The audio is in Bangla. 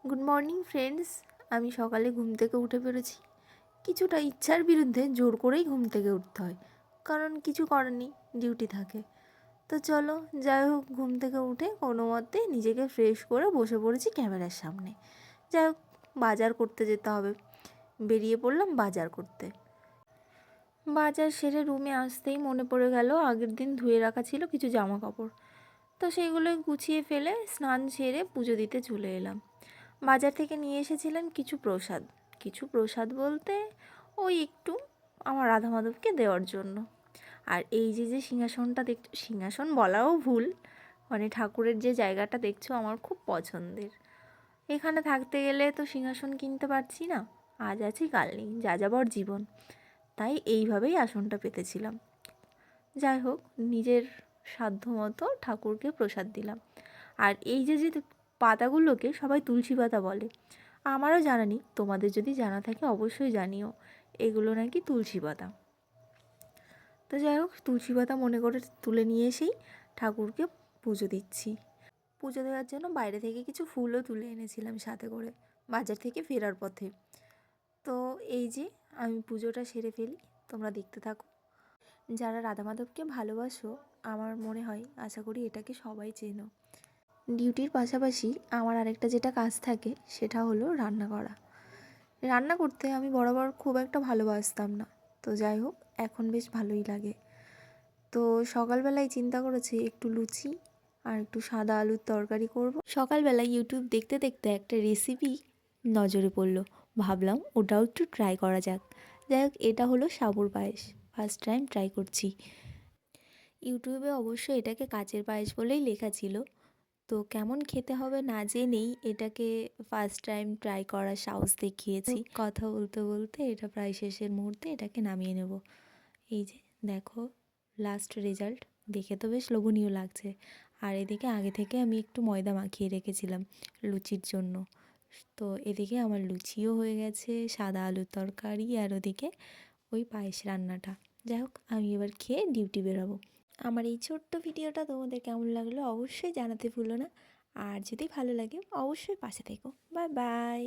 Good morning friends. আমি সকালে ঘুম থেকে উঠে পড়েছি। কিছুটা ইচ্ছার বিরুদ্ধে জোর করেই ঘুম থেকে উঠতে হয়, কারণ কিছু করার নেই, ডিউটি থাকে। তো চলো, যাই হোক, ঘুম থেকে উঠে কোনো মতে নিজেকে ফ্রেশ করে বসে পড়েছি ক্যামেরার সামনে। যাই হোক, বাজার করতে যেতে হবে। বেরিয়ে পড়লাম বাজার করতে। বাজার সেরে রুমে আসতেই মনে পড়ে গেল আগের দিন ধুয়ে রাখা ছিল কিছু জামা কাপড়। তো সেইগুলোই গুছিয়ে ফেলে স্নান সেরে পুজো দিতে চলে এলাম। বাজার থেকে নিয়ে এসেছিলেন কিছু প্রসাদ বলতে ওই একটু আমার রাধা মাধবকে দেওয়ার জন্য। আর এই যে সিংহাসনটা দেখছো, সিংহাসন বলাও ভুল, মানে ঠাকুরের যে জায়গাটা দেখছো আমার খুব পছন্দের। এখানে থাকতে গেলে তো সিংহাসন কিনতে পারছি না, আজ আছি কাল নেই, যা যাবর জীবন। তাই এইভাবেই আসনটা পেতেছিলাম। যাই হোক, নিজের সাধ্যমতো ঠাকুরকে প্রসাদ দিলাম। আর এই যে পাতাগুলোকে সবাই তুলসী পাতা বলে, আমারও জানা নেই, তোমাদের যদি জানা থাকে অবশ্যই জানিও, এগুলো নাকি তুলসী পাতা। তো যাই হোক, তুলসী পাতা মনে করে তুলে নিয়ে এসেই ঠাকুরকে পুজো দিচ্ছি। পুজো দেওয়ার জন্য বাইরে থেকে কিছু ফুলও তুলে এনেছিলাম সাথে করে, বাজার থেকে ফেরার পথে। তো এই যে আমি পুজোটা সেরে ফেলি, তোমরা দেখতে থাকো। যারা রাধা মাধবকে ভালোবাসো, আমার মনে হয়, আশা করি এটাকে সবাই চেনো। ডিউটির পাশাপাশি আমার আরেকটা যেটা কাজ থাকে সেটা হলো রান্না করা। রান্না করতে আমি বরাবর খুব একটা ভালোবাসতাম না, তো যাই হোক, এখন বেশ ভালোই লাগে। তো সকালবেলায় চিন্তা করেছি একটু লুচি আর একটু সাদা আলুর তরকারি করব। সকালবেলায় ইউটিউব দেখতে দেখতে একটা রেসিপি নজরে পড়লো, ভাবলাম ওটাও একটু ট্রাই করা যাক। যাই হোক, এটা হলো সাবুর পায়েস। ফার্স্ট টাইম ট্রাই করছি। ইউটিউবে অবশ্য এটাকে কাচের পায়েস বলেই লেখা ছিল, তো কেমন খেতে হবে না জেনেই এটাকে ফার্স্ট টাইম ট্রাই করার সাহস দেখিয়েছি। কথা বলতে বলতে এটা প্রায় শেষের মুহূর্তে এটাকে নামিয়ে নেব। এই যে দেখো লাস্ট রেজাল্ট, দেখে তো বেশ লোভনীয় লাগছে। আর এদিকে আগে থেকে আমি একটু ময়দা মাখিয়ে রেখেছিলাম লুচির জন্য। তো এদিকে আমার লুচিও হয়ে গেছে, সাদা আলুর তরকারি, আর ওদিকে ওই পায়েস রান্নাটা। যাই হোক, আমি এবার খেয়ে ডিউটি বেরোবো। আমার এই ছোট্ট ভিডিওটা তোমাদের কেমন লাগলো অবশ্যই জানাতে ভুলো না। আর যদি ভালো লাগে অবশ্যই পাশে থেকো। Bye bye.